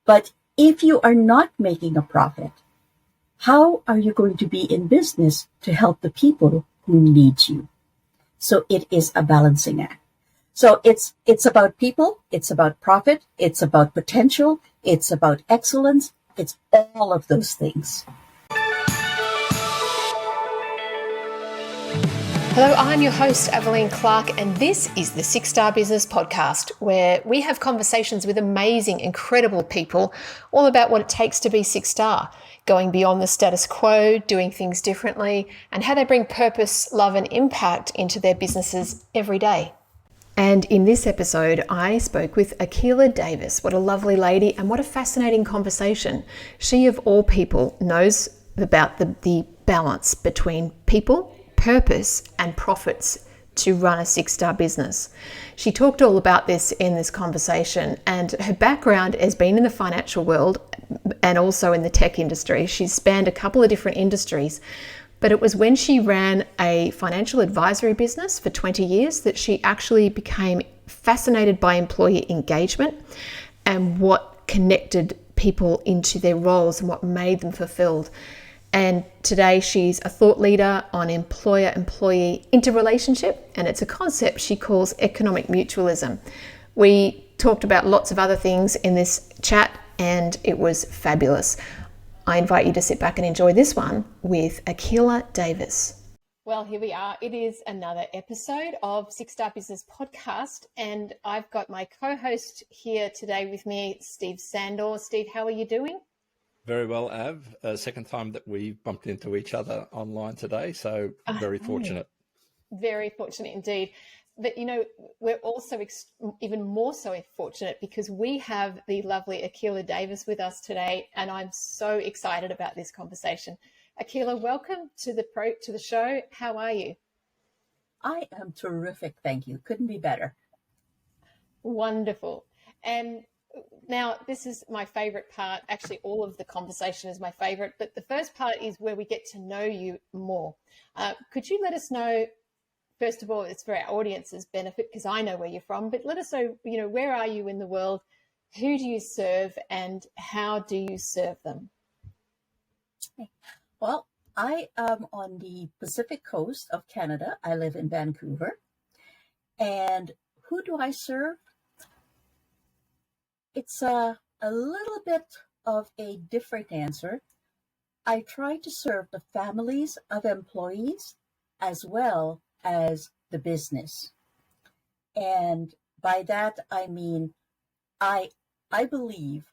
But if you are not making a profit, how are you going to be in business to help the people who need you? So it is a balancing act. So it's about people, it's about profit, it's about potential, it's about excellence, it's all of those things. Hello, I'm your host, Evelyn Clark, and this is the 6-Star Business Podcast, where we have conversations with amazing, incredible people all about what it takes to be 6-star, going beyond the status quo, doing things differently, and how they bring purpose, love, and impact into their businesses every day. And in this episode, I spoke with Akeela Davis. What a lovely lady, and what a fascinating conversation. She, of all people, knows about the balance between people, purpose, and profits to run a 6-star business. She talked all about this in this conversation, and her background has been in the financial world and also in the tech industry. She's spanned a couple of different industries, but it was when she ran a financial advisory business for 20 years that she actually became fascinated by employee engagement and what connected people into their roles and what made them fulfilled. And today she's a thought leader on employer-employee interrelationship, and it's a concept she calls economic mutualism. We talked about lots of other things in this chat, and it was fabulous. I invite you to sit back and enjoy this one with Akeela Davis. Well, here we are. It is another episode of 6-Star Business Podcast, and I've got my co-host here today with me, Steve Sandor. Steve, how are you doing? Very well, Av. Second time that we bumped into each other online today, so very fortunate. Very fortunate indeed. But, you know, we're also even more so fortunate because we have the lovely Akeela Davis with us today, and I'm so excited about this conversation. Akeela, welcome to the show. How are you? I am terrific, thank you. Couldn't be better. Wonderful. And now, this is my favorite part. Actually, all of the conversation is my favorite, but the first part is where we get to know you more. Could you let us know, first of all, it's for our audience's benefit because I know where you're from, but let us know, where are you in the world? Who do you serve and how do you serve them? Well, I am on the Pacific coast of Canada. I live in Vancouver. And who do I serve? It's a little bit of a different answer. I try to serve the families of employees as well as the business. And by that, I mean, I believe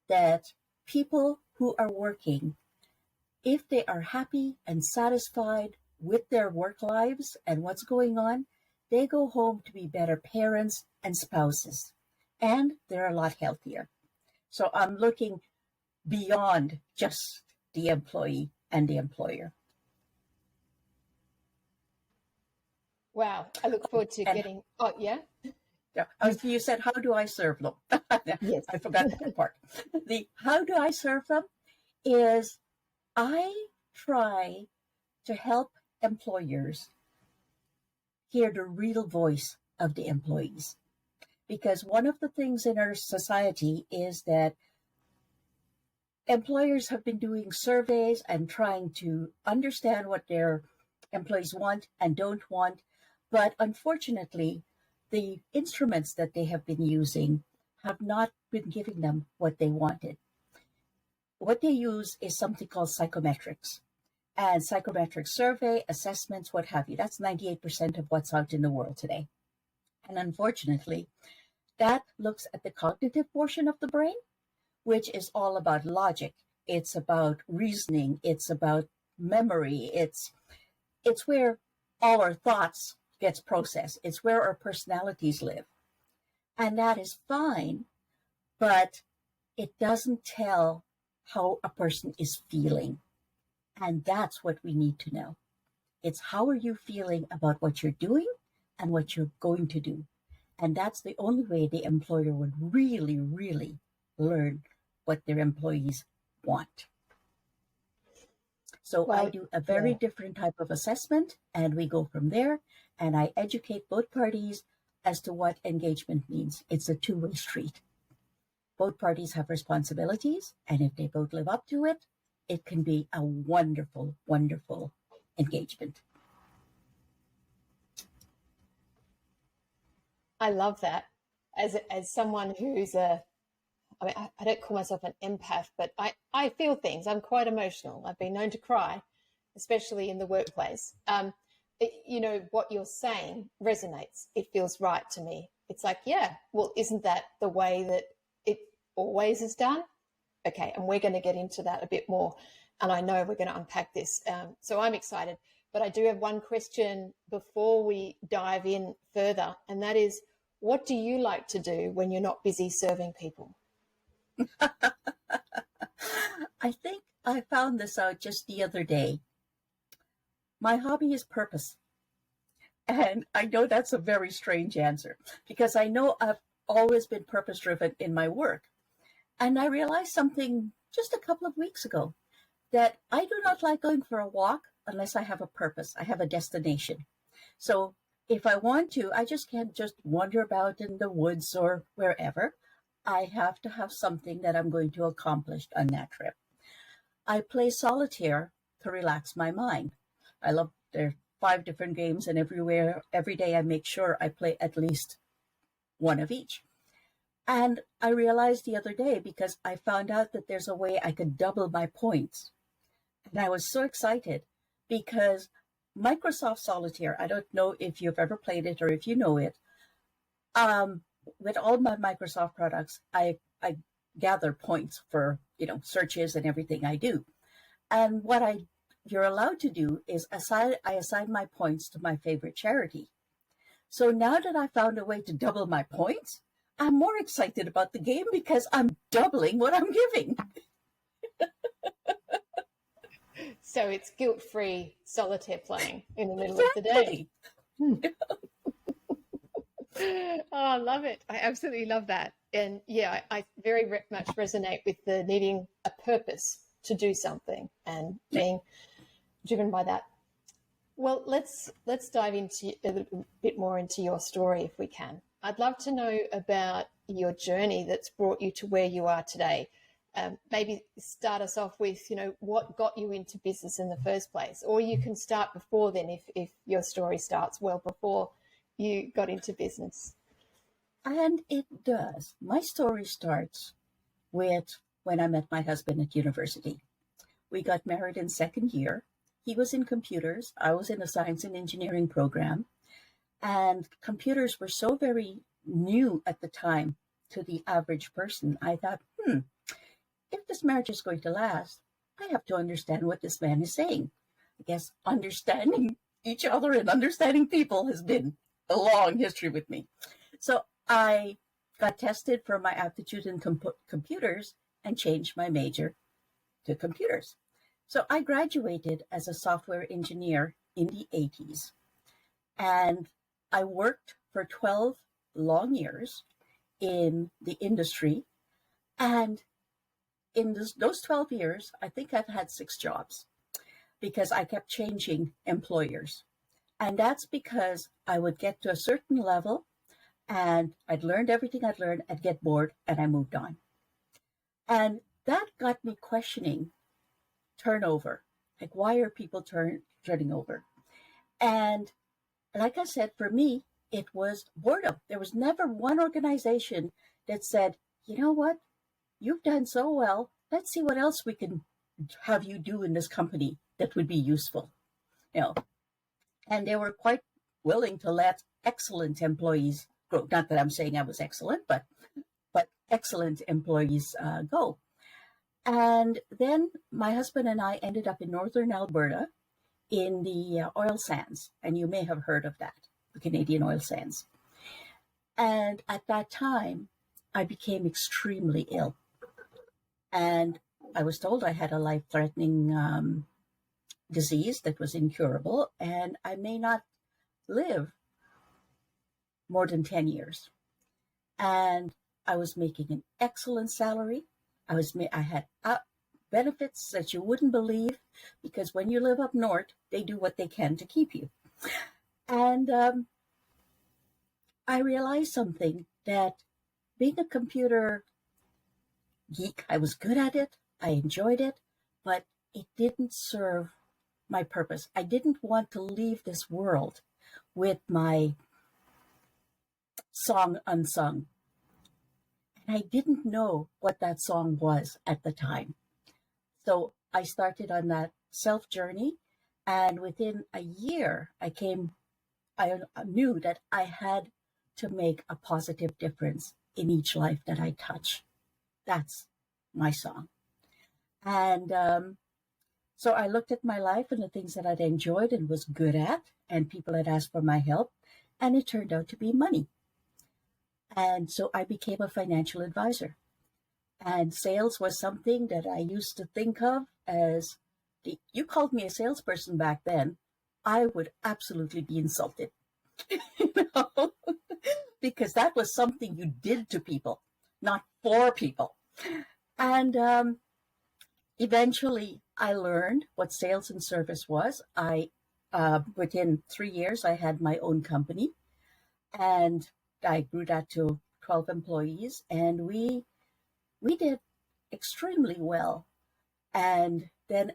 that people who are working, if they are happy and satisfied with their work lives and what's going on, they go home to be better parents and spouses. And they're a lot healthier. So I'm looking beyond just the employee and the employer. Wow. I look forward to getting... Oh, yeah? Yeah. You said, how do I serve them? Yes. I forgot that part. The how do I serve them is I try to help employers hear the real voice of the employees. Because one of the things in our society is that employers have been doing surveys and trying to understand what their employees want and don't want. But unfortunately, the instruments that they have been using have not been giving them what they wanted. What they use is something called psychometrics. And psychometric survey, assessments, what have you. That's 98% of what's out in the world today. And unfortunately, that looks at the cognitive portion of the brain, which is all about logic. It's about reasoning. It's about memory. It's where all our thoughts gets processed. It's where our personalities live. And that is fine, but it doesn't tell how a person is feeling. And that's what we need to know. It's how are you feeling about what you're doing and what you're going to do. And that's the only way the employer would really, really learn what their employees want. So Well, I do a very different type of assessment, and we go from there, and I educate both parties as to what engagement means. It's a two-way street. both parties have responsibilities, and if they both live up to it, it can be a wonderful, wonderful engagement. I love that. As someone who's I don't call myself an empath, but I feel things. I'm quite emotional. I've been known to cry, especially in the workplace. What you're saying resonates. It feels right to me. It's like, yeah, well, isn't that the way that it always is done? Okay, and we're going to get into that a bit more. And I know we're going to unpack this. So I'm excited. But I do have one question before we dive in further, and that is, what do you like to do when you're not busy serving people? I think I found this out just the other day. My hobby is purpose. And I know that's a very strange answer because I know I've always been purpose driven in my work. And I realized something just a couple of weeks ago, that I do not like going for a walk unless I have a purpose. I have a destination. So if I want to, I just can't just wander about in the woods or wherever. I have to have something that I'm going to accomplish on that trip. I play solitaire to relax my mind. I love, there are 5 different games, and every day I make sure I play at least one of each. And I realized the other day, because I found out that there's a way I could double my points. And I was so excited because Microsoft Solitaire, I don't know if you've ever played it or if you know it. With all my Microsoft products, I gather points for, searches and everything I do. And what you're allowed to do is I assign my points to my favorite charity. So now that I found a way to double my points, I'm more excited about the game because I'm doubling what I'm giving. So it's guilt-free solitaire playing in the middle of the day. Oh, I love it. I absolutely love that. And yeah, I very much resonate with the needing a purpose to do something and being driven by that. Well, let's dive into a little bit more into your story if we can. I'd love to know about your journey that's brought you to where you are today. Maybe start us off with, what got you into business in the first place, or you can start before then if your story starts well before you got into business. And it does. My story starts with when I met my husband at university. We got married in second year. He was in computers. I was in a science and engineering program. And computers were so very new at the time to the average person. I thought, if this marriage is going to last, I have to understand what this man is saying. I guess understanding each other and understanding people has been a long history with me. So I got tested for my aptitude in computers and changed my major to computers. So I graduated as a software engineer in the 80s. And I worked for 12 long years in the industry. And in those 12 years, I think I've had 6 jobs because I kept changing employers. And that's because I would get to a certain level and I'd learned everything I'd learned, I'd get bored, and I moved on. And that got me questioning turnover. Like, why are people turning over? And like I said, for me, it was boredom. There was never one organization that said, you know what? You've done so well. Let's see what else we can have you do in this company that would be useful. And they were quite willing to let excellent employees go. Not that I'm saying I was excellent, but excellent employees go. And then my husband and I ended up in northern Alberta in the oil sands. And you may have heard of that, the Canadian oil sands. And at that time, I became extremely ill. And I was told I had a life-threatening disease that was incurable, and I may not live more than 10 years. And I was making an excellent salary. I had benefits that you wouldn't believe, because when you live up north, they do what they can to keep you. And I realized something, that being a computer geek. I was good at it. I enjoyed it, but it didn't serve my purpose. I didn't want to leave this world with my song unsung. And I didn't know what that song was at the time. So I started on that self journey. And within a year, I knew that I had to make a positive difference in each life that I touch. That's my song. And so I looked at my life and the things that I'd enjoyed and was good at, and people had asked for my help, and it turned out to be money. And so I became a financial advisor. And sales was something that I used to think of as, you called me a salesperson back then, I would absolutely be insulted. You know? Because that was something you did to people, not for people. And eventually I learned what sales and service was. Within 3 years, I had my own company, and I grew that to 12 employees, and we did extremely well. And then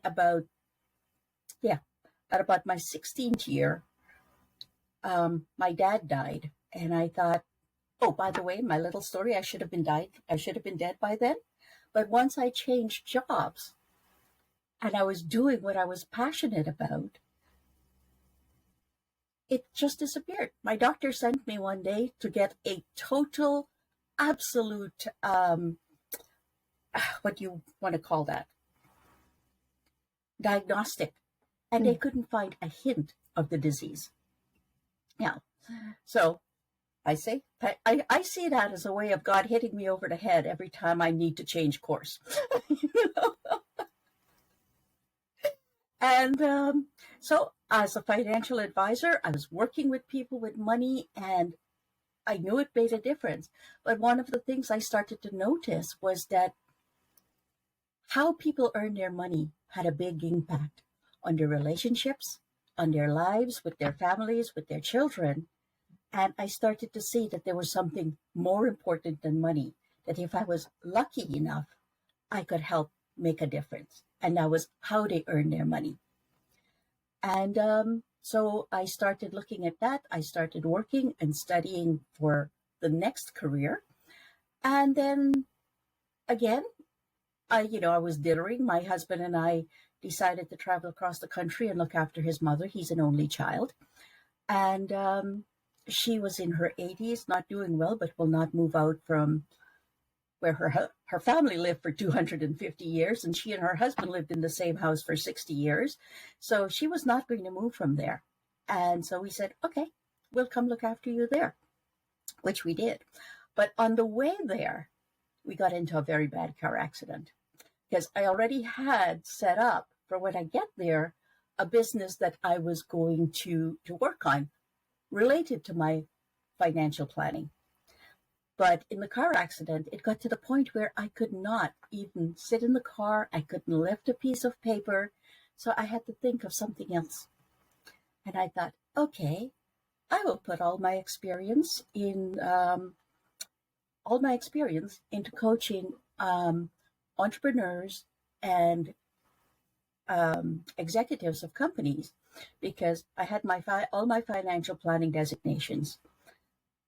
at about my 16th year, my dad died, and I thought, oh, by the way, my little story, I should have been dead by then. But once I changed jobs and I was doing what I was passionate about, it just disappeared. My doctor sent me one day to get a total, absolute, what do you want to call that? Diagnostic. And they couldn't find a hint of the disease. Yeah. So I see that as a way of God hitting me over the head every time I need to change course. You know? And so as a financial advisor, I was working with people with money, and I knew it made a difference. But one of the things I started to notice was that how people earn their money had a big impact on their relationships, on their lives, with their families, with their children. And I started to see that there was something more important than money, that if I was lucky enough, I could help make a difference. And that was how they earn their money. And so I started looking at that. I started working and studying for the next career. And then again, I was dithering. My husband and I decided to travel across the country and look after his mother. He's an only child. And she was in her 80s, not doing well, but will not move out from where her family lived for 250 years, and she and her husband lived in the same house for 60 years. So she was not going to move from there. And so we said, okay, we'll come look after you there, which we did. But on the way there, we got into a very bad car accident, because I already had set up for when I get there a business that I was going to work on related to my financial planning. But in the car accident, it got to the point where I could not even sit in the car. I couldn't lift a piece of paper. So I had to think of something else. And I thought, okay, I will put all my experience into coaching entrepreneurs and executives of companies, because I had all my financial planning designations.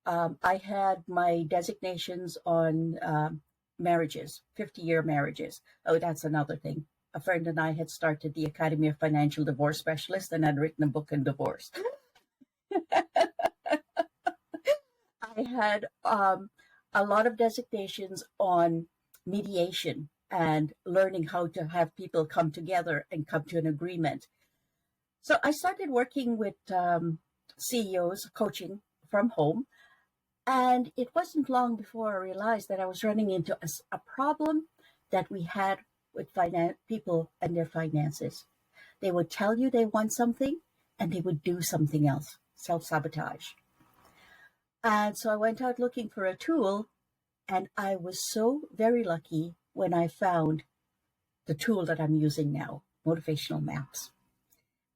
I had my designations on marriages, 50-year marriages. Oh, that's another thing. A friend and I had started the Academy of Financial Divorce Specialists and had written a book on divorce. I had a lot of designations on mediation and learning how to have people come together and come to an agreement. So I started working with CEOs, coaching from home. And it wasn't long before I realized that I was running into a problem that we had with people and their finances. They would tell you they want something, and they would do something else, self-sabotage. And so I went out looking for a tool, and I was so very lucky when I found the tool that I'm using now, motivational maps.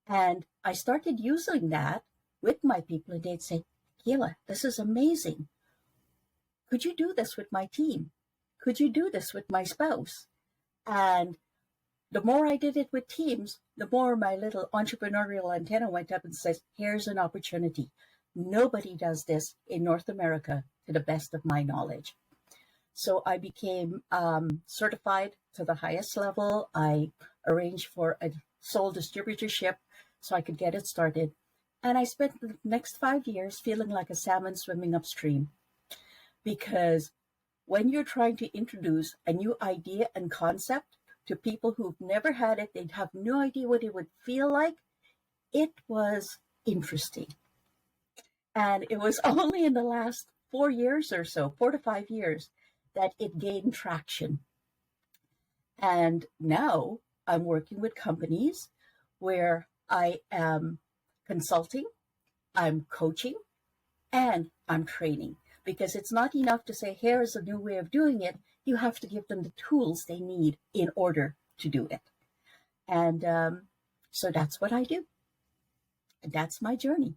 And I started using that with my people, and they'd say, Akeela, this is amazing. Could you do this with my team? could you do this with my spouse? And the more I did it with teams, the more my little entrepreneurial antenna went up and says, here's an opportunity. Nobody does this in North America to the best of my knowledge. So I became certified to the highest level. I arranged for a sole distributorship so I could get it started. And I spent the next 5 years feeling like a salmon swimming upstream, because when you're trying to introduce a new idea and concept to people who've never had it, they'd have no idea what it would feel like. It was interesting. And it was only in the last 4 years or so, 4 to 5 years, that it gained traction. And now I'm working with companies where I am consulting, I'm coaching, and I'm training. Because it's not enough to say, here's a new way of doing it. You have to give them the tools they need in order to do it. And so that's what I do. And that's my journey.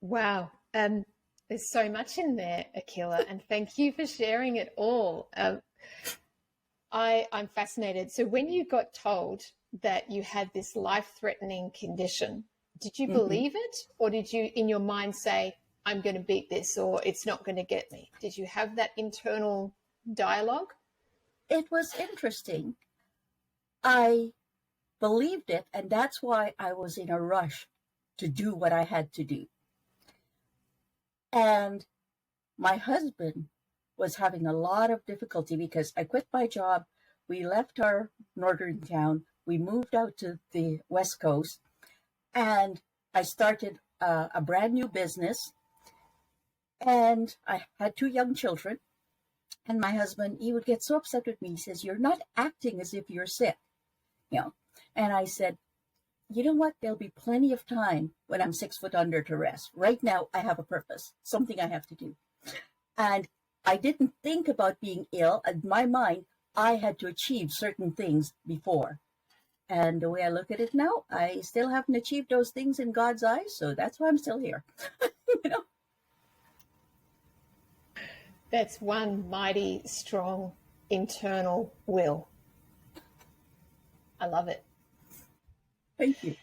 Wow. There's so much in there, Akeela, and thank you for sharing it all. I'm fascinated. So when you got told that you had this life-threatening condition, did you believe it, or did you in your mind say, I'm going to beat this, or it's not going to get me? Did you have that internal dialogue? It was interesting. I believed it, and that's why I was in a rush to do what I had to do. And my husband was having a lot of difficulty because I quit my job. We left our northern town. We moved out to the West Coast, and I started a brand new business. And I had 2 young children. And my husband, he would get so upset with me. He says, you're not acting as if you're sick. And I said, you know what? There'll be plenty of time when I'm 6 foot under to rest. Right now, I have a purpose, something I have to do. And I didn't think about being ill. In my mind, I had to achieve certain things before. And the way I look at it now, I still haven't achieved those things in God's eyes. So that's why I'm still here. That's one mighty, strong internal will. I love it. Thank you.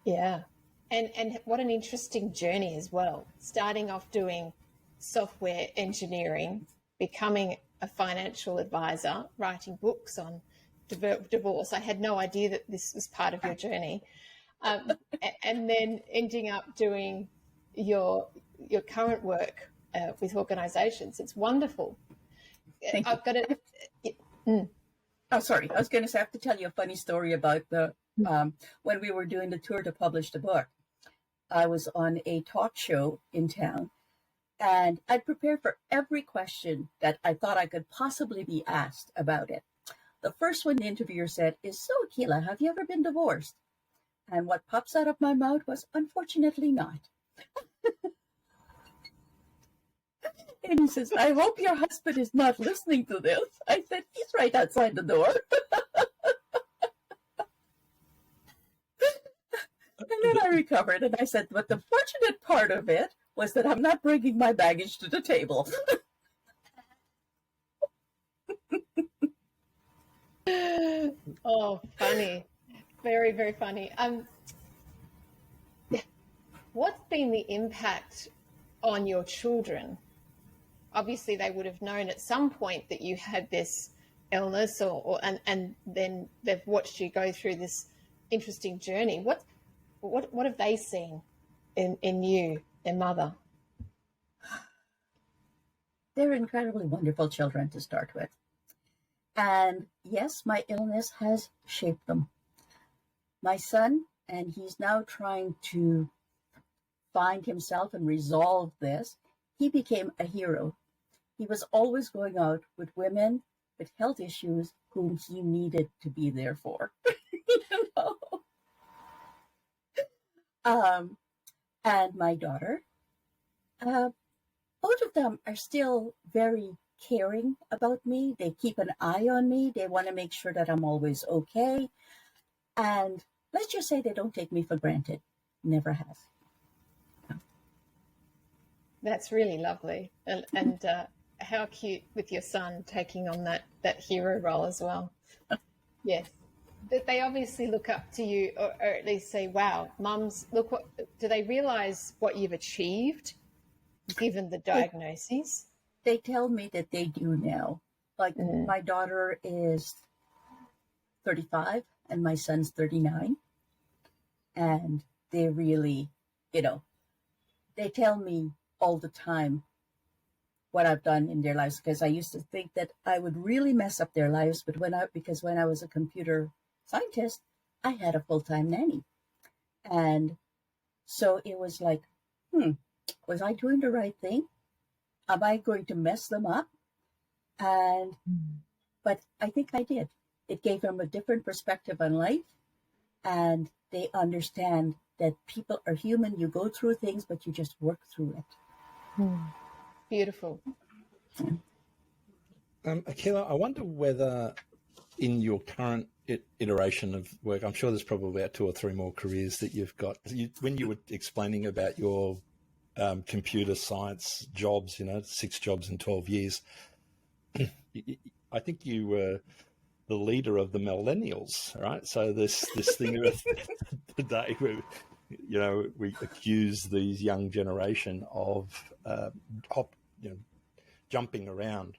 Yeah. And what an interesting journey as well. Starting off doing software engineering, becoming a financial advisor, writing books on divorce. I had no idea that this was part of your journey. And then ending up doing your current work with organizations. It's wonderful. Thank I've got it. Oh, sorry. I was going to say, I have to tell you a funny story about the when we were doing the tour to publish the book. I was on a talk show in town, and I prepared for every question that I thought I could possibly be asked about it. The first one the interviewer said is, so Akeela, have you ever been divorced? And what pops out of my mouth was, unfortunately not. And he says, I hope your husband is not listening to this. I said, he's right outside the door. And then I recovered, and I said, but the fortunate part of it was that I'm not bringing my baggage to the table. Oh, funny. Very, very funny. What's been the impact on your children? Obviously, they would have known at some point that you had this illness, and then they've watched you go through this interesting journey. What have they seen in you, their mother? They're incredibly wonderful children to start with. And yes, my illness has shaped them. My son, and he's now trying to find himself and resolve this, he became a hero. He was always going out with women with health issues whom he needed to be there for. You know? And my daughter, both of them are still very caring about me. They keep an eye on me. They want to make sure that I'm always okay. And let's just say they don't take me for granted. Never has. That's really lovely. And how cute with your son taking on that hero role as well. Yes. But they obviously look up to you, or at least say, wow, mums, look what, do they realize what you've achieved given the diagnoses? They tell me that they do now. Like my daughter is 35 and my son's 39. And they really, they tell me all the time what I've done in their lives, because I used to think that I would really mess up their lives. But because when I was a computer scientist, I had a full-time nanny. And so it was like, was I doing the right thing? Am I going to mess them up? But I think I did. It gave them a different perspective on life, and they understand that people are human. You go through things, but you just work through it. Beautiful. Akeela, I wonder whether in your current iteration of work, I'm sure there's probably about 2 or 3 more careers that you've got. When you were explaining about your computer science jobs, 6 jobs in 12 years, I think you were the leader of the millennials, right? So this thing of today where, we accuse these young generation of jumping around.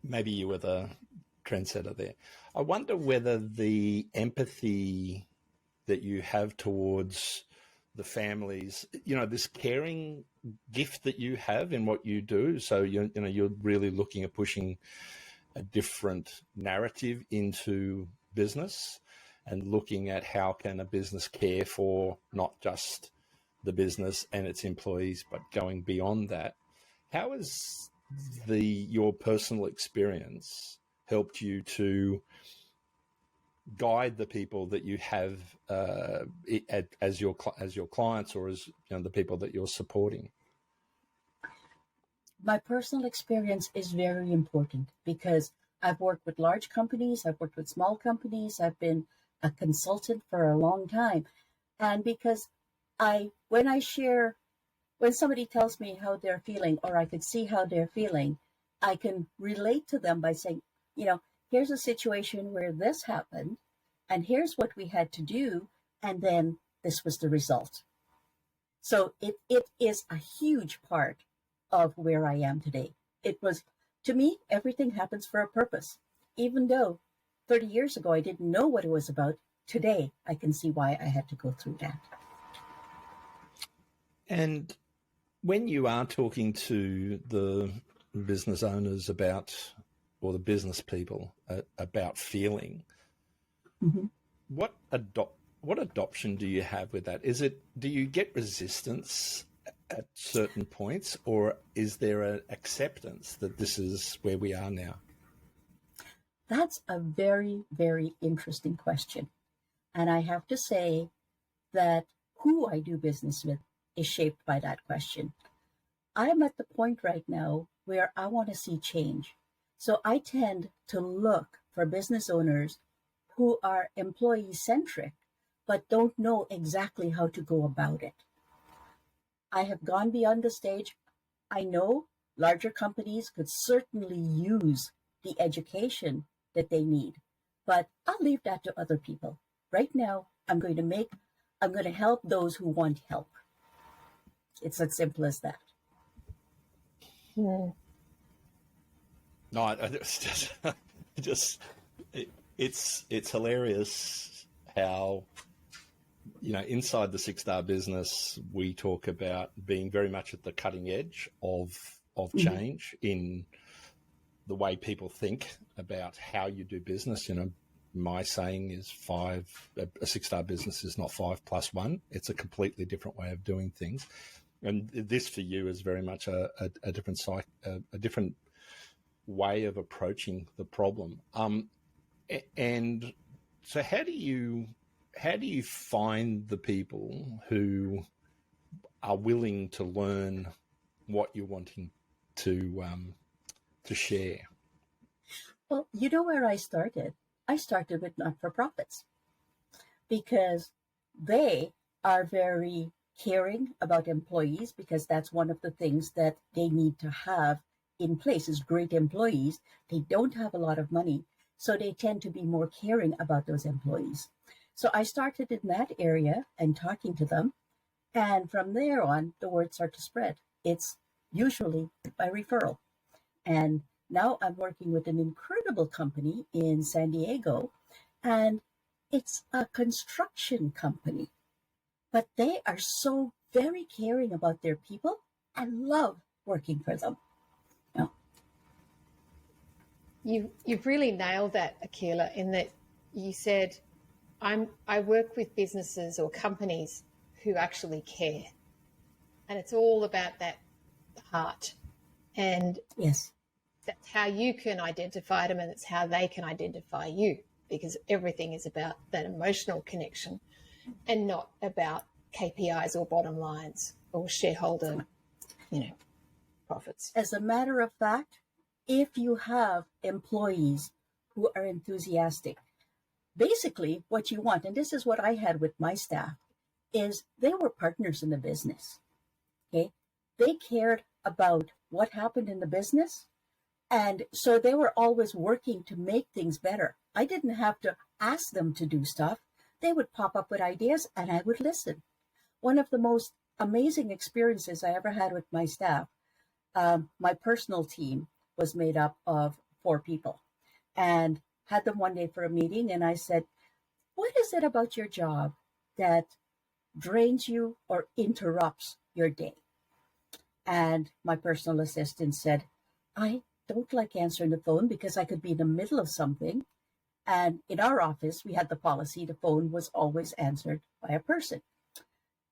Maybe you were the trendsetter there. I wonder whether the empathy that you have towards the families, this caring gift that you have in what you do. So you're really looking at pushing a different narrative into business and looking at how can a business care for not just the business and its employees, but going beyond that. How has your personal experience helped you to guide the people that you have as your clients, or as the people that you're supporting? My personal experience is very important because I've worked with large companies, I've worked with small companies, I've been a consultant for a long time. And because when somebody tells me how they're feeling, or I can see how they're feeling, I can relate to them by saying, here's a situation where this happened, and here's what we had to do, and then this was the result. So it is a huge part of where I am today. To me, everything happens for a purpose. Even though 30 years ago I didn't know what it was about, today I can see why I had to go through that. And when you are talking to the business owners or the business people about feeling, what adoption do you have with that? Do you get resistance at certain points, or is there an acceptance that this is where we are now? That's a very, very interesting question. And I have to say that who I do business with is shaped by that question. I'm at the point right now where I want to see change. So I tend to look for business owners who are employee-centric, but don't know exactly how to go about it. I have gone beyond the stage. I know larger companies could certainly use the education that they need, but I'll leave that to other people. Right now, I'm going to help those who want help. It's as simple as that. No, it's hilarious how, inside the 6-star business, we talk about being very much at the cutting edge of change in the way people think about how you do business. My saying is a 6-star business is not 5 plus 1. It's a completely different way of doing things. And this for you is very much a different way of approaching the problem. And so how do you find the people who are willing to learn what you're wanting to share? Well, you know where I started? I started with not-for-profits because they are very caring about employees, because that's one of the things that they need to have in place is great employees. They don't have a lot of money, so they tend to be more caring about those employees. So I started in that area and talking to them. And from there on, the word started to spread. It's usually by referral. And now I'm working with an incredible company in San Diego, and it's a construction company. But they are so very caring about their people. I love working for them. You've really nailed that, Akeela, in that you said, I work with businesses or companies who actually care. And it's all about that heart. And yes, that's how you can identify them, and it's how they can identify you, because everything is about that emotional connection and not about KPIs or bottom lines or shareholder, profits. As a matter of fact, if you have employees who are enthusiastic, basically what you want, and this is what I had with my staff, is they were partners in the business. Okay. They cared about what happened in the business. And so they were always working to make things better. I didn't have to ask them to do stuff. They would pop up with ideas and I would listen. One of the most amazing experiences I ever had with my staff, my personal team was made up of 4 people, and had them one day for a meeting. And I said, what is it about your job that drains you or interrupts your day? And my personal assistant said, I don't like answering the phone because I could be in the middle of something. And in our office, we had the policy, the phone was always answered by a person.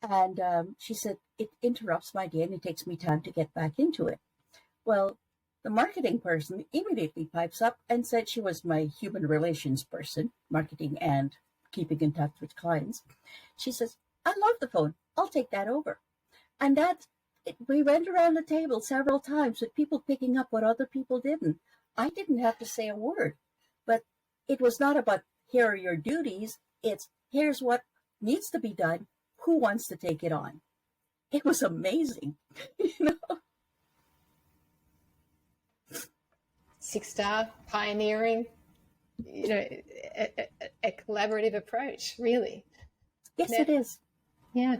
And she said, it interrupts my day and it takes me time to get back into it. Well, the marketing person immediately pipes up and said, she was my human relations person, marketing and keeping in touch with clients. She says, I love the phone. I'll take that over. And we went around the table several times with people picking up what other people didn't. I didn't have to say a word, but it was not about here are your duties. It's here's what needs to be done. Who wants to take it on? It was amazing. 6-star pioneering, a collaborative approach, really. Yes, it is. Yeah.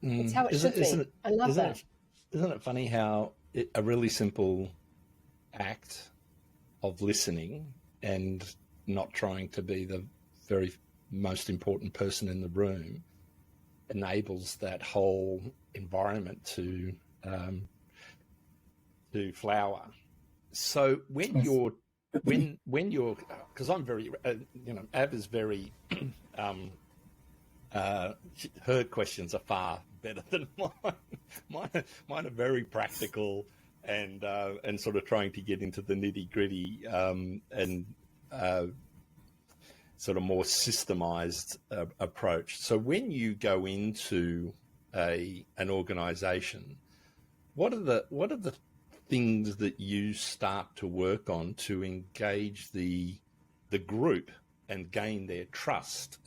It's how it should be. I love that. Isn't it funny how a really simple act of listening and not trying to be the very most important person in the room enables that whole environment to flower. So when you're, because I'm very, Ab is very, her questions are far better than mine. Mine are very practical and sort of trying to get into the nitty gritty and sort of more systemized approach. So when you go into an organization, what are the things that you start to work on to engage the group and gain their trust?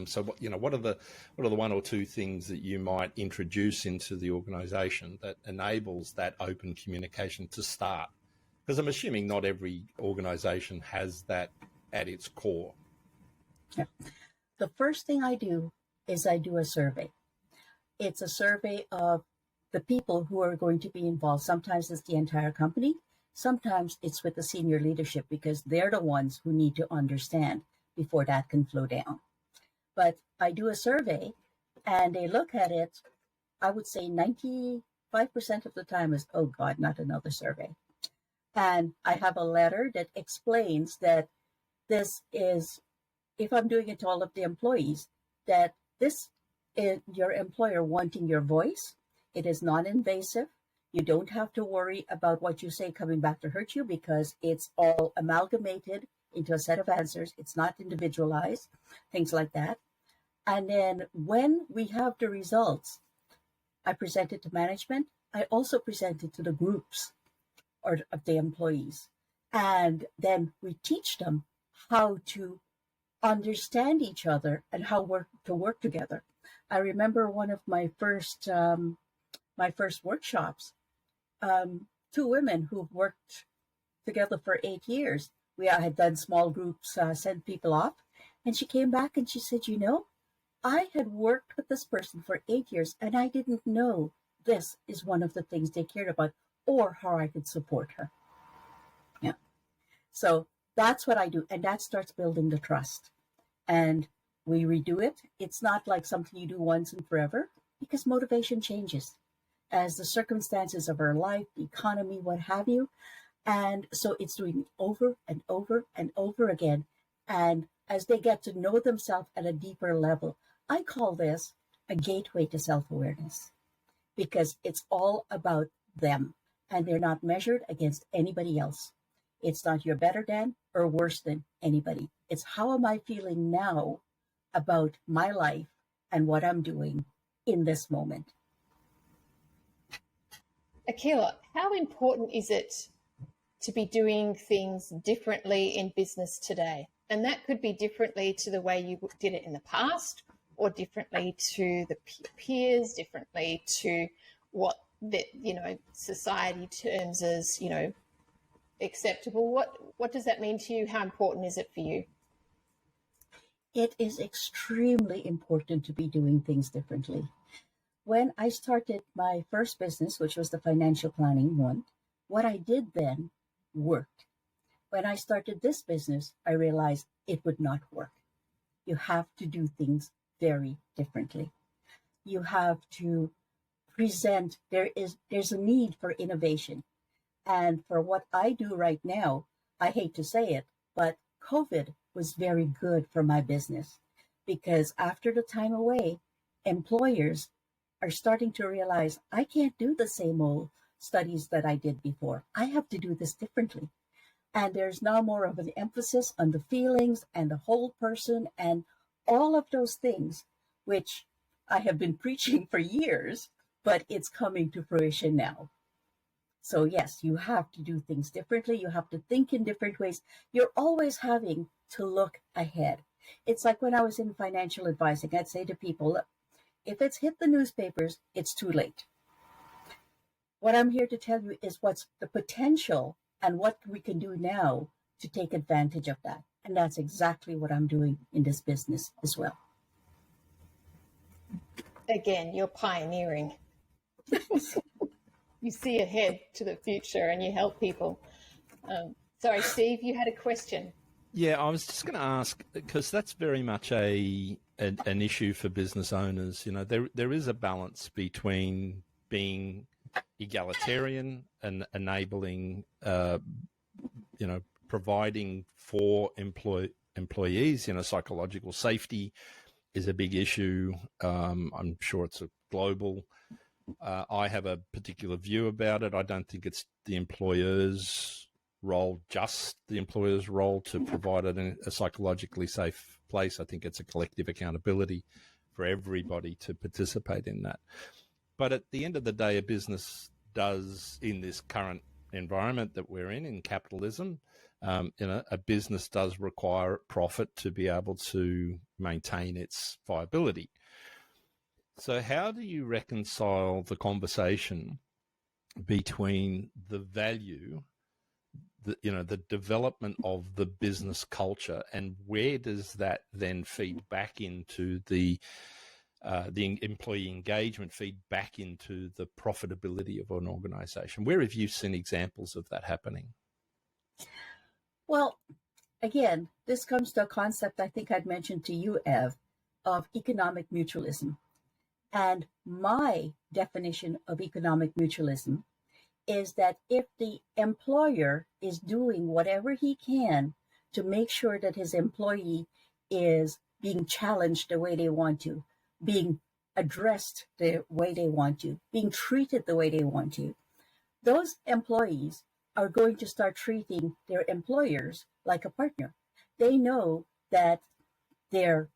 So what are the 1 or 2 things that you might introduce into the organization that enables that open communication to start? Because I'm assuming not every organization has that at its core. Yeah. The first thing I do is I do a survey. It's a survey of the people who are going to be involved. Sometimes it's the entire company. Sometimes it's with the senior leadership because they're the ones who need to understand before that can flow down. But I do a survey and they look at it. I would say 95% of the time is, oh God, not another survey. And I have a letter that explains that this is, if I'm doing it to all of the employees, that this is your employer wanting your voice. It is non-invasive. You don't have to worry about what you say coming back to hurt you because it's all amalgamated into a set of answers. It's not individualized, things like that. And then when we have the results, I present it to management. I also present it to the groups or of the employees. And then we teach them how to understand each other and how to work together. I remember one of my first workshops. Two women who've worked together for 8 years. We had done small groups, sent people off, and she came back and she said, "You know, I had worked with this person for 8 years, and I didn't know this is one of the things they cared about, or how I could support her." Yeah. So that's what I do, and that starts building the trust. And we redo it. It's not like something you do once and forever, because motivation changes as the circumstances of our life, the economy, what have you. And so it's doing it over and over and over again. And as they get to know themselves at a deeper level, I call this a gateway to self-awareness, because it's all about them and they're not measured against anybody else. It's not you're better than or worse than anybody. It's how am I feeling now about my life and what I'm doing in this moment. Akeela, how important is it to be doing things differently in business today? And that could be differently to the way you did it in the past, or differently to the peers, differently to what the, society terms as, acceptable. What does that mean to you? How important is it for you? It is extremely important to be doing things differently. When I started my first business, which was the financial planning one, what I did then worked. When I started this business, I realized it would not work. You have to do things very differently. You have to present, there's a need for innovation. And for what I do right now, I hate to say it, but COVID was very good for my business, because after the time away, employers are starting to realize I can't do the same old studies that I did before. I have to do this differently. And there's now more of an emphasis on the feelings and the whole person and all of those things, which I have been preaching for years, but it's coming to fruition now. So yes, you have to do things differently. You have to think in different ways. You're always having to look ahead. It's like when I was in financial advising, I'd say to people, look, if it's hit the newspapers, it's too late. What I'm here to tell you is what's the potential and what we can do now to take advantage of that. And that's exactly what I'm doing in this business as well. Again, you're pioneering. You see ahead to the future and you help people. Sorry, Steve, you had a question. Yeah, I was just going to ask, because that's very much an issue for business owners. There is a balance between being egalitarian and enabling, providing for employees. Psychological safety is a big issue. I'm sure it's a global. I have a particular view about it. I don't think it's the employer's role, just the employer's role, to provide a psychologically safe place. I think it's a collective accountability for everybody to participate in that. But at the end of the day, a business does, in this current environment that we're in capitalism, a business does require profit to be able to maintain its viability. So how do you reconcile the conversation between the value, the development of the business culture, and where does that then feed back into the employee engagement, feed back into the profitability of an organization? Where have you seen examples of that happening? Well, again, this comes to a concept I think I'd mentioned to you, Ev, of economic mutualism. And my definition of economic mutualism is that if the employer is doing whatever he can to make sure that his employee is being challenged the way they want to, being addressed the way they want to, being treated the way they want to, those employees are going to start treating their employers like a partner. They know that their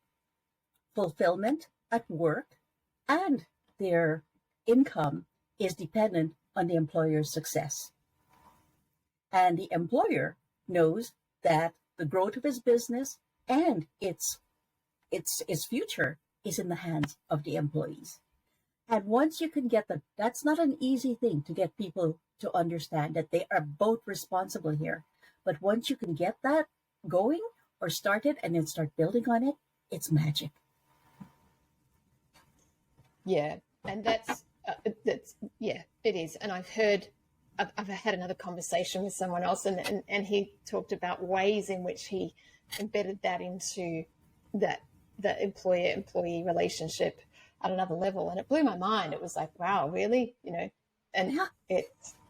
fulfillment at work and their income is dependent on the employer's success. And the employer knows that the growth of his business and its future is in the hands of the employees. And once you can get that's not an easy thing to get people to understand that they are both responsible here. But once you can get that going or start it and then start building on it, it's magic. Yeah, and that's yeah, it is. And I've had another conversation with someone else, and he talked about ways in which he embedded that into the employer-employee relationship at another level, and it blew my mind. It was like, wow, really, and yeah.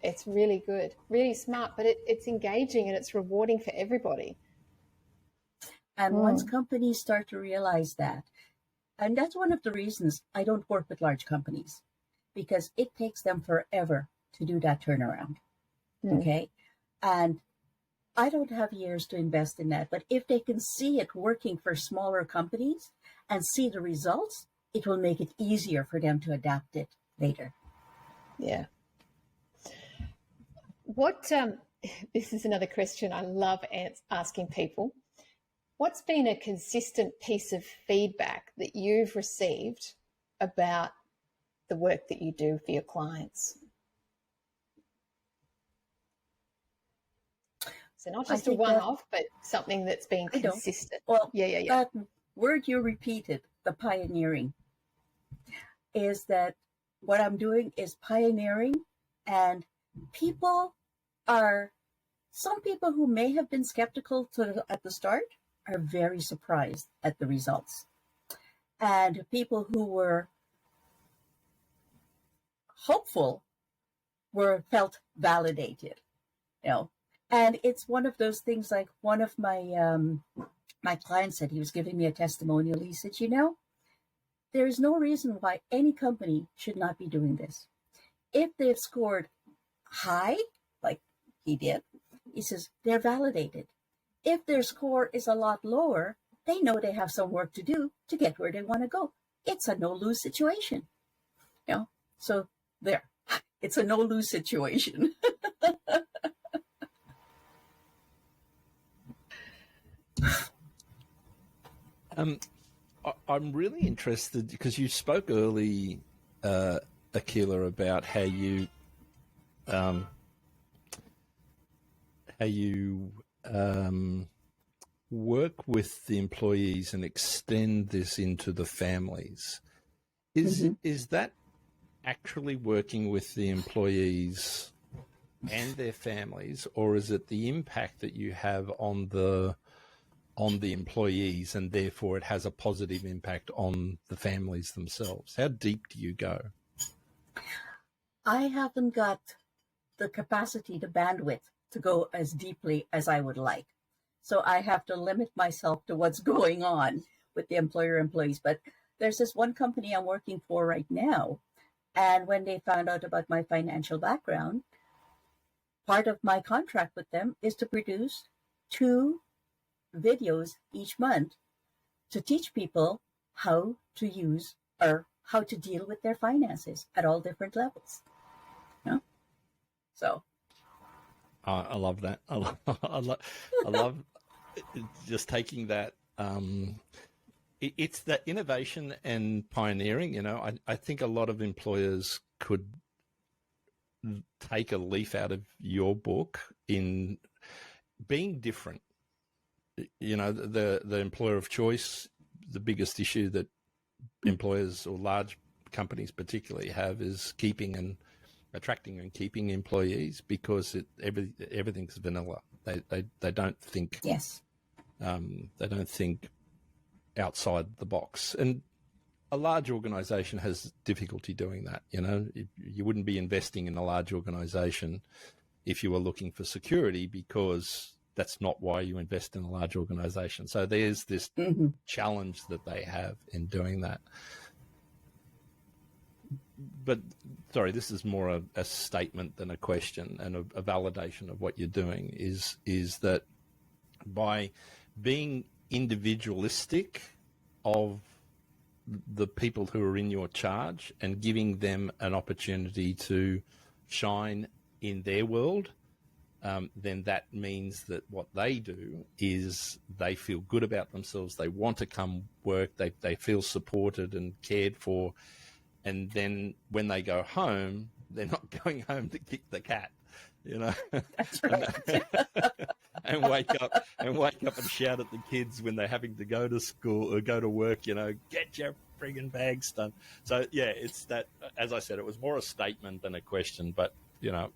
It's really good, really smart, but it's engaging and it's rewarding for everybody. And once companies start to realize that, and that's one of the reasons I don't work with large companies, because it takes them forever to do that turnaround. Okay. And I don't have years to invest in that, but if they can see it working for smaller companies and see the results, it will make it easier for them to adapt it later. Yeah. What, this is another question I love asking people. What's been a consistent piece of feedback that you've received about the work that you do for your clients? So not just a one-off, but something that's been consistent. Well, that word you repeated, the pioneering, is that what I'm doing is pioneering, and some people who may have been skeptical at the start are very surprised at the results. And people who were hopeful felt validated, And it's one of those things, like one of my clients said, he was giving me a testimonial. He said, there's no reason why any company should not be doing this. If they've scored high, like he did, he says, they're validated. If their score is a lot lower, they know they have some work to do to get where they want to go. It's a no-lose situation. So there, it's a no-lose situation. I'm really interested because you spoke early, Akeela, about how you work with the employees and extend this into the families. Is that actually working with the employees and their families, or is it the impact that you have on the employees, and therefore it has a positive impact on the families themselves? How deep do you go? I haven't got the capacity, the bandwidth to go as deeply as I would like. So I have to limit myself to what's going on with the employees. But there's this one company I'm working for right now. And when they found out about my financial background, part of my contract with them is to produce 2 videos each month to teach people how to use or how to deal with their finances at all different levels. So I love that. I love just taking that. It's that innovation and pioneering. I think a lot of employers could take a leaf out of your book in being different. The employer of choice, the biggest issue that employers or large companies particularly have is attracting and keeping employees, because everything's vanilla. They don't think. Yes. They don't think outside the box, and a large organization has difficulty doing that. You wouldn't be investing in a large organization if you were looking for security, because that's not why you invest in a large organization. So there's this challenge that they have in doing that. But sorry, this is more a statement than a question, and a validation of what you're doing is that by being individualistic of the people who are in your charge and giving them an opportunity to shine in their world, then that means that what they do is they feel good about themselves. They want to come work. They feel supported and cared for. And then when they go home, they're not going home to kick the cat, you know, That's right. and wake up and shout at the kids when they're having to go to school or go to work, you know, get your friggin' bags done. So yeah, it's that, as I said, it was more a statement than a question, but you know,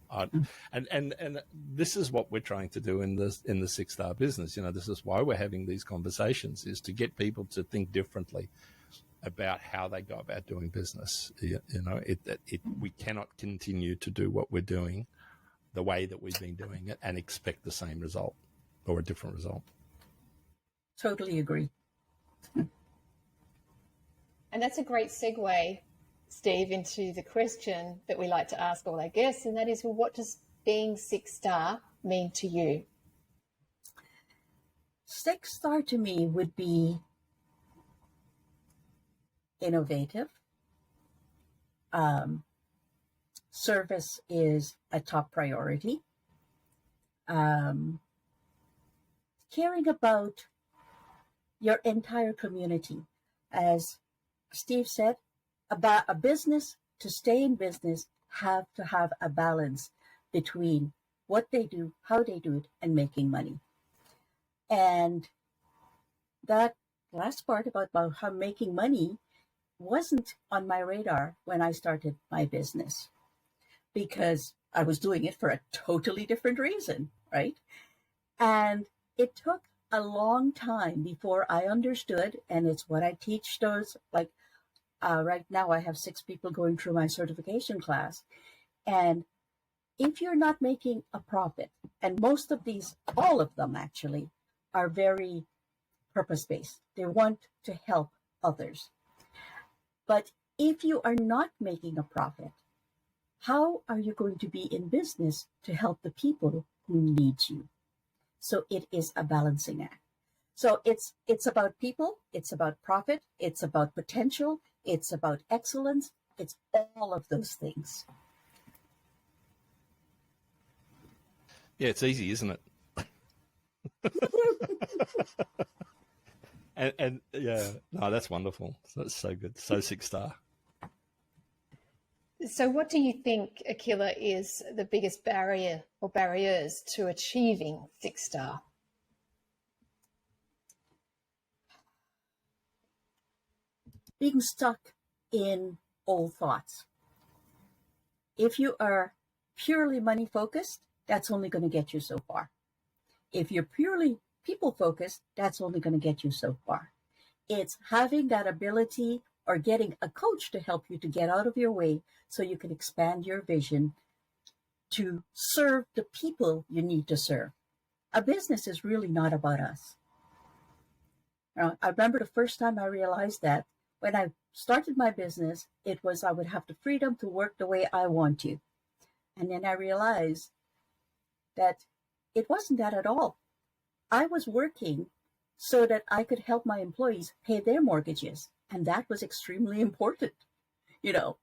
and this is what we're trying to do in the Six Star business. You know, this is why we're having these conversations, is to get people to think differently about how they go about doing business. You know, we cannot continue to do what we're doing the way that we've been doing it and expect the same result or a different result. Totally agree. And that's a great segue, Steve, into the question that we like to ask all our guests, and that is, well, what does being Six Star mean to you? Six Star to me would be innovative. Service is a top priority. Caring about your entire community. As Steve said, about a business, to stay in business, have to have a balance between what they do, how they do it, and making money. And that last part about how making money wasn't on my radar when I started my business, because I was doing it for a totally different reason, right? And it took a long time before I understood, and it's what I teach those, like right now I have 6 people going through my certification class. And if you're not making a profit, and most of these, all of them actually, are very purpose-based. They want to help others. But if you are not making a profit, how are you going to be in business to help the people who need you? So it is a balancing act. So it's about people, it's about profit, it's about potential, it's about excellence, it's all of those things. Yeah, it's easy, isn't it? and yeah, no, that's wonderful. That's so good. So Six Star. So what do you think, Akeela, is the biggest barrier or barriers to achieving Six Star? Being stuck in old thoughts. If you are purely money focused, that's only going to get you so far. If you're purely people focused, that's only going to get you so far. It's having that ability or getting a coach to help you to get out of your way so you can expand your vision to serve the people you need to serve. A business is really not about us. I remember the first time I realized that when I started my business, it was I would have the freedom to work the way I want to. And then I realized that it wasn't that at all. I was working so that I could help my employees pay their mortgages. And that was extremely important, you know.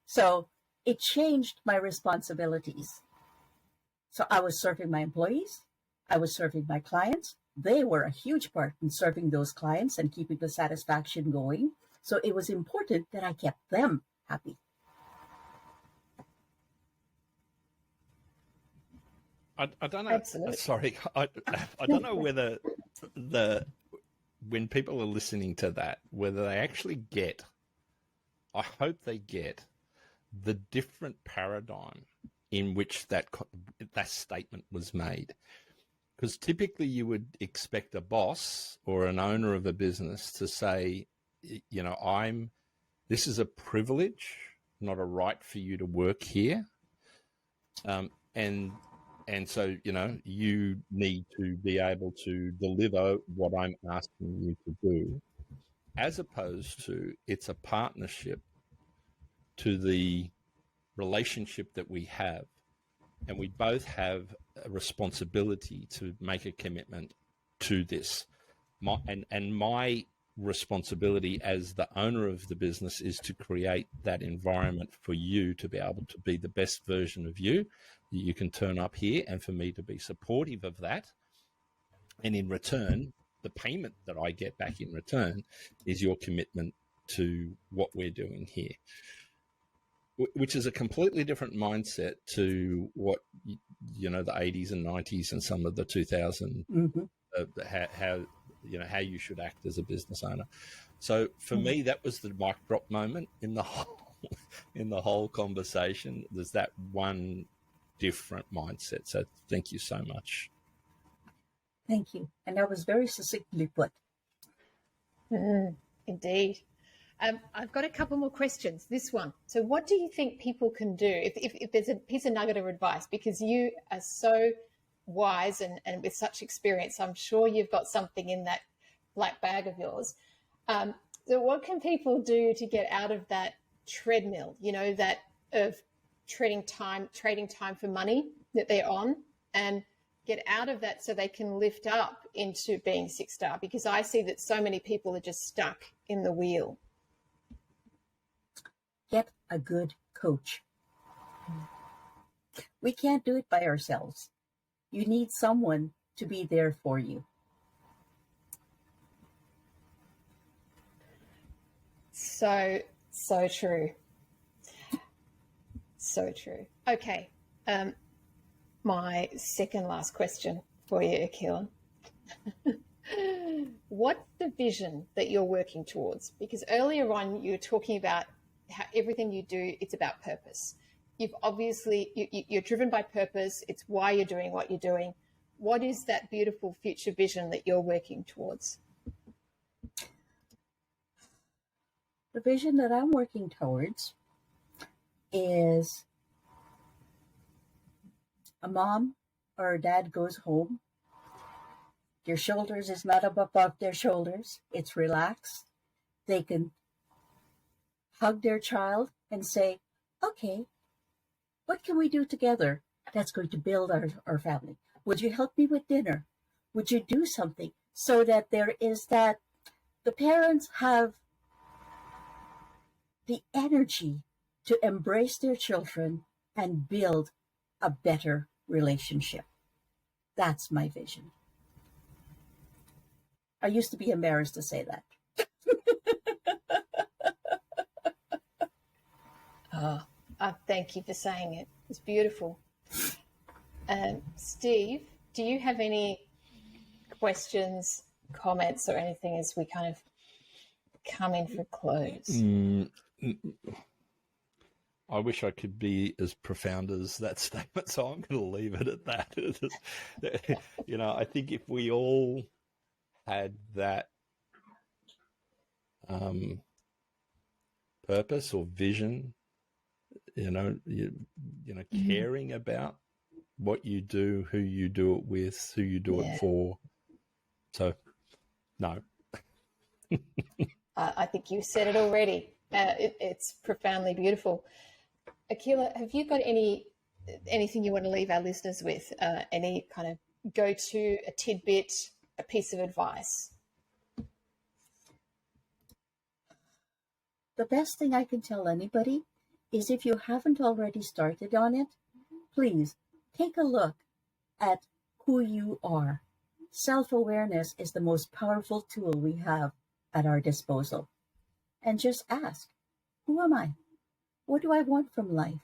So it changed my responsibilities. So I was serving my employees. I was serving my clients. They were a huge part in serving those clients and keeping the satisfaction going. So it was important that I kept them happy. I don't know. Absolutely. Sorry, I don't know whether when people are listening to that, whether they actually get, I hope they get the different paradigm in which that statement was made. Because typically you would expect a boss or an owner of a business to say, you know, this is a privilege, not a right for you to work here. And so, you know, you need to be able to deliver what I'm asking you to do, as opposed to it's a partnership to the relationship that we have. And we both have a responsibility to make a commitment to this. My responsibility as the owner of the business is to create that environment for you to be able to be the best version of you that you can turn up here, and for me to be supportive of that. And in return, the payment that I get back in return is your commitment to what we're doing here, which is a completely different mindset to what, you know, the 80s and 90s and some of the 2000s, how you should act as a business owner. So for me, that was the mic drop moment in the whole conversation. There's that one different mindset. So thank you so much. Thank you. And that was very succinctly put. Indeed. I've got a couple more questions. This one. So what do you think people can do if there's a piece of nugget of advice, because you are so wise and with such experience, I'm sure you've got something in that black bag of yours. So what can people do to get out of that treadmill, you know, that of trading time for money that they're on, and get out of that so they can lift up into being 6-star? Because I see that so many people are just stuck in the wheel. Get a good coach. We can't do it by ourselves. You need someone to be there for you. So true. So true. Okay. My second last question for you, Akeela. What's the vision that you're working towards? Because earlier on you were talking about how everything you do, it's about purpose. You've obviously, you're driven by purpose. It's why you're doing what you're doing. What is that beautiful future vision that you're working towards? The vision that I'm working towards is a mom or a dad goes home. Their shoulders is not up above their shoulders. It's relaxed. They can hug their child and say, okay, what can we do together that's going to build our family? Would you help me with dinner? Would you do something? So that there is that the parents have the energy to embrace their children and build a better relationship. That's my vision. I used to be embarrassed to say that. Thank you for saying it. It's beautiful. Steve, do you have any questions, comments, or anything as we kind of come in for close? I wish I could be as profound as that statement, so I'm going to leave it at that. You know, I think if we all had that purpose or vision, caring about what you do, who you do it with, who you do it for. So, no. I think you said it already. It's profoundly beautiful. Akeela, have you got anything you want to leave our listeners with? Any kind of go-to, a tidbit, a piece of advice? The best thing I can tell anybody is, if you haven't already started on it, please take a look at who you are. Self-awareness is the most powerful tool we have at our disposal. And just ask, who am I? What do I want from life?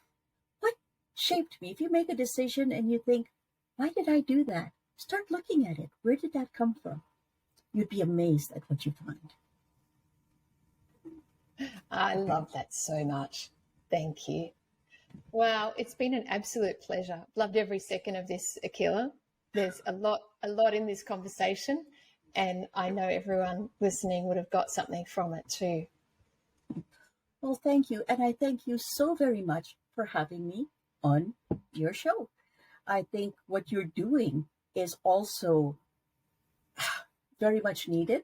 What shaped me? If you make a decision and you think, why did I do that? Start looking at it. Where did that come from? You'd be amazed at what you find. I love that so much. Thank you. Wow, it's been an absolute pleasure. Loved every second of this, Akeela. There's a lot in this conversation, and I know everyone listening would have got something from it too. Well, thank you. And I thank you so very much for having me on your show. I think what you're doing is also very much needed.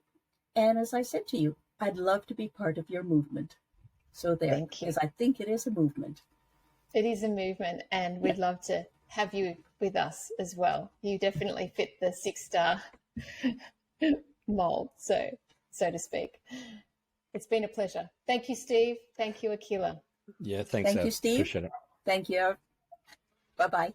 And as I said to you, I'd love to be part of your movement. So there, thank you. Because I think it is a movement. It is a movement, and we'd love to have you with us as well. You definitely fit the 6-star mold. So so to speak. It's been a pleasure. Thank you, Steve. Thank you, Akeela. Yeah, thanks. Thank you, Steve. Appreciate it. Thank you. Bye-bye.